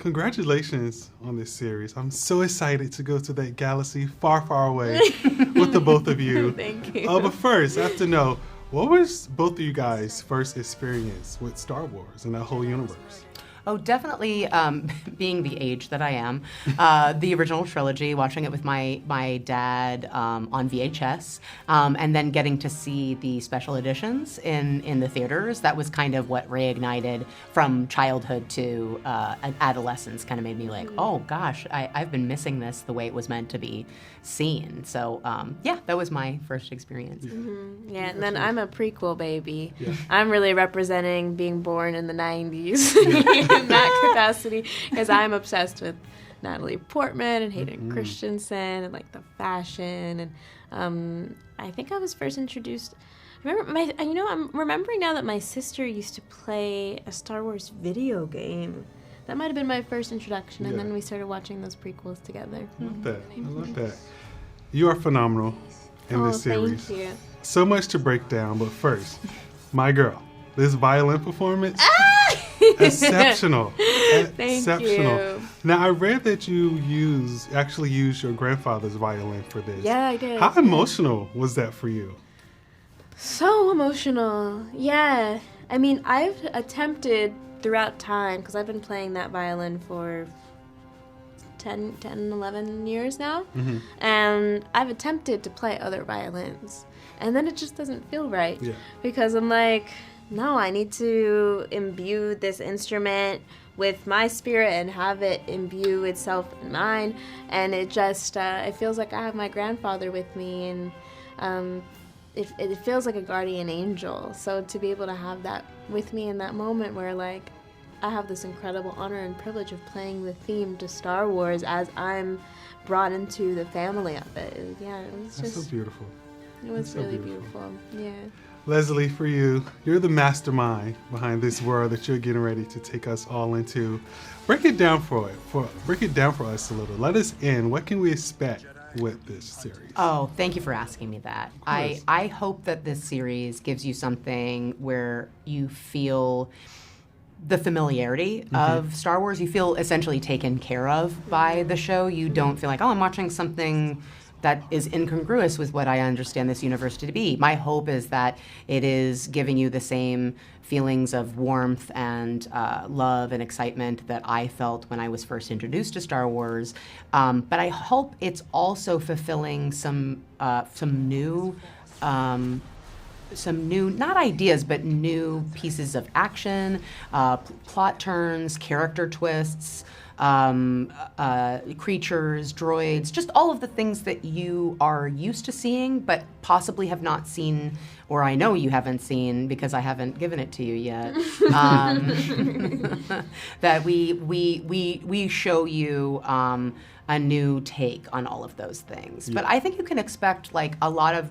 Congratulations on this series. I'm so excited to go to that galaxy far, far away with the both of you. Thank you. But first, I have to know, what was both of you guys' first experience with Star Wars and that whole universe? Oh, definitely being the age that I am, the original trilogy, watching it with my dad on VHS, and then getting to see the special editions in the theaters. That was kind of what reignited from childhood to adolescence, kind of made me like, oh gosh, I've been missing this the way it was meant to be seen. So yeah, that was my first experience. Mm-hmm. Yeah, and then I'm a prequel baby. Yeah. I'm really representing being born in the 90s. In that capacity, because I'm obsessed with Natalie Portman and Hayden Christensen and like the fashion, and I think I was first introduced. I'm remembering now that my sister used to play a Star Wars video game. That might have been my first introduction, and then we started watching those prequels together. I love that. I love that. You are phenomenal in this series. Thank you. So much to break down, but first, my girl, this violin performance. Exceptional. Thank you. Now, I read that you actually used your grandfather's violin for this. Yeah, I did. How emotional was that for you? So emotional. Yeah. I mean, I've attempted throughout time, because I've been playing that violin for 10, 11 years now, and I've attempted to play other violins, and then it just doesn't feel right, because I'm like, no, I need to imbue this instrument with my spirit and have it imbue itself in mine. And it just, it feels like I have my grandfather with me, and it feels like a guardian angel. So to be able to have that with me in that moment where, like, I have this incredible honor and privilege of playing the theme to Star Wars as I'm brought into the family of it. It was That's so beautiful. It was really beautiful. Yeah. Leslye, for you, you're the mastermind behind this world that you're getting ready to take us all into. Break it down for us a little. Let us in. What can we expect with this series? Oh, thank you for asking me that. I hope that this series gives you something where you feel the familiarity of Star Wars. You feel essentially taken care of by the show. You don't feel like, oh, I'm watching something that is incongruous with what I understand this universe to be. My hope is that it is giving you the same feelings of warmth and love and excitement that I felt when I was first introduced to Star Wars. But I hope it's also fulfilling some new, not ideas, but new pieces of action, plot turns, character twists, creatures, droids, just all of the things that you are used to seeing, but possibly have not seen, or I know you haven't seen because I haven't given it to you yet. That we show you a new take on all of those things. Yeah. But I think you can expect like a lot of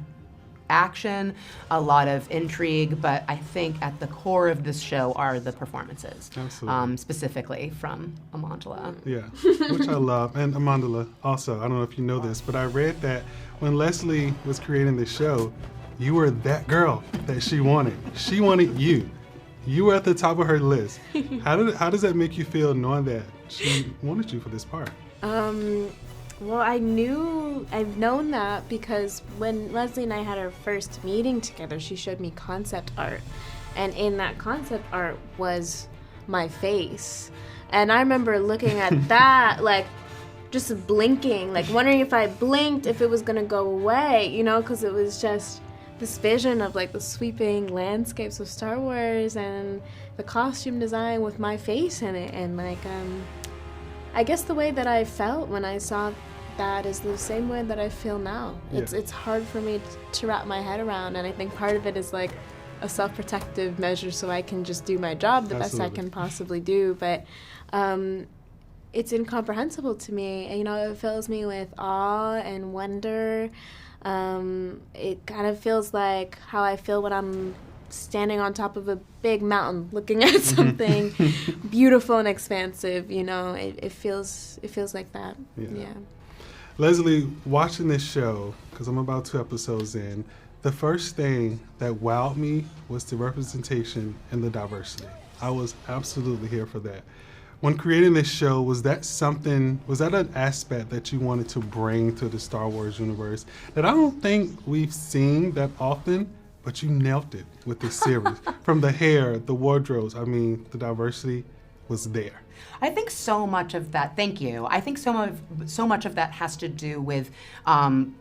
action, a lot of intrigue, but I think at the core of this show are the performances. Absolutely. Specifically from Amandla. Yeah, which I love. And Amandla, also, I don't know if you know this, but I read that when Leslye was creating the show, you were that girl that she wanted. She wanted you. You were at the top of her list. How does that make you feel knowing that she wanted you for this part? Well, I've known that because when Leslye and I had our first meeting together, she showed me concept art. And in that concept art was my face. And I remember looking at that, like, just blinking, like wondering if I blinked, if it was going to go away, you know, because it was just this vision of, like, the sweeping landscapes of Star Wars and the costume design with my face in it. And, like, I guess the way that I felt when I saw that is the same way that I feel now. Yeah. It's hard for me to wrap my head around, and I think part of it is like a self-protective measure so I can just do my job the best I can possibly do. But it's incomprehensible to me. And, you know, it fills me with awe and wonder. It kind of feels like how I feel when I'm standing on top of a big mountain looking at something beautiful and expansive, you know. It feels like that. Yeah. Leslye, watching this show, because I'm about 2 episodes in, the first thing that wowed me was the representation and the diversity. I was absolutely here for that. When creating this show, was that an aspect that you wanted to bring to the Star Wars universe that I don't think we've seen that often, but you nailed it with this series? From the hair, the wardrobes, I mean, the diversity was there. I think so much of that, thank you. I think so much of that has to do with hiring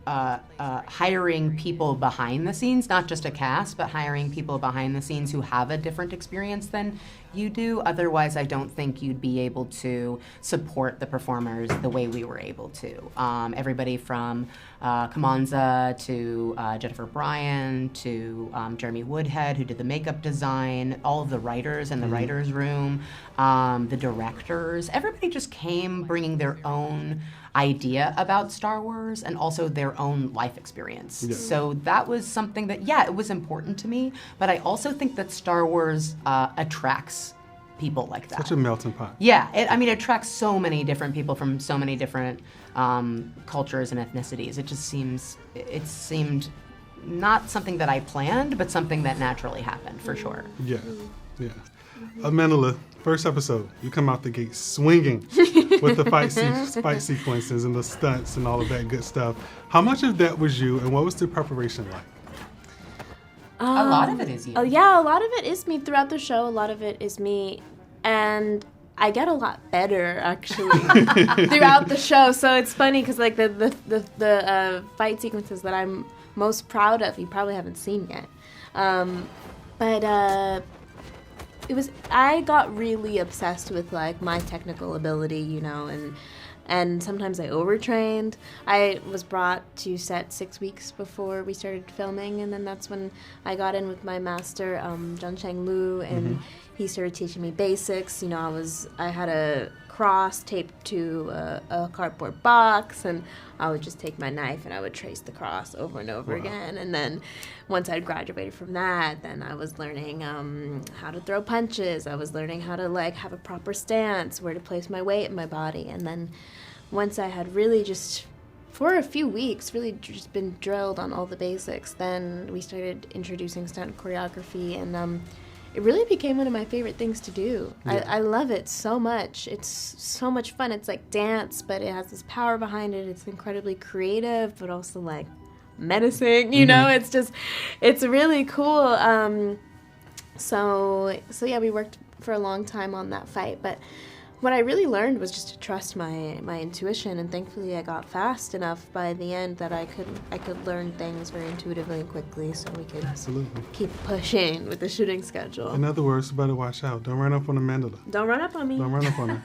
people behind the scenes, not just a cast, but hiring people behind the scenes who have a different experience than you do. Otherwise, I don't think you'd be able to support the performers the way we were able to. Everybody from Kamanza to Jennifer Bryan to Jeremy Woodhead, who did the makeup design, all of the writers in the writers' room, the directors, everybody just came bringing their own idea about Star Wars and also their own life experience. Yeah. So that was something that, it was important to me, but I also think that Star Wars attracts people like that. Such a melting pot. Yeah, it attracts so many different people from so many different cultures and ethnicities. It seemed not something that I planned, but something that naturally happened, for sure. Yeah, yeah. Amandla, first episode, you come out the gate swinging with the fight sequences and the stunts and all of that good stuff. How much of that was you, and what was the preparation like? A lot of it is you. Oh yeah, a lot of it is me throughout the show. A lot of it is me, and I get a lot better actually throughout the show. So it's funny because like the fight sequences that I'm most proud of, you probably haven't seen yet, but. I got really obsessed with like my technical ability, you know, and sometimes I overtrained. I was brought to set 6 weeks before we started filming, and then that's when I got in with my master, Jung-jae Lee, and he started teaching me basics. You know, I had a cross taped to a cardboard box, and I would just take my knife and I would trace the cross over and over again. And then once I'd graduated from that, then I was learning how to throw punches. I was learning how to like have a proper stance, where to place my weight in my body. And then once I had really just, for a few weeks, really just been drilled on all the basics, then we started introducing stunt choreography, and it really became one of my favorite things to do. Yeah. I love it so much. It's so much fun. It's like dance, but it has this power behind it. It's incredibly creative, but also like menacing, you know? It's really cool. So yeah, we worked for a long time on that fight, but what I really learned was just to trust my intuition, and thankfully I got fast enough by the end that I could learn things very intuitively and quickly, so we could keep pushing with the shooting schedule. In other words, you better watch out. Don't run up on Amandla. Don't run up on me. Don't run up on her.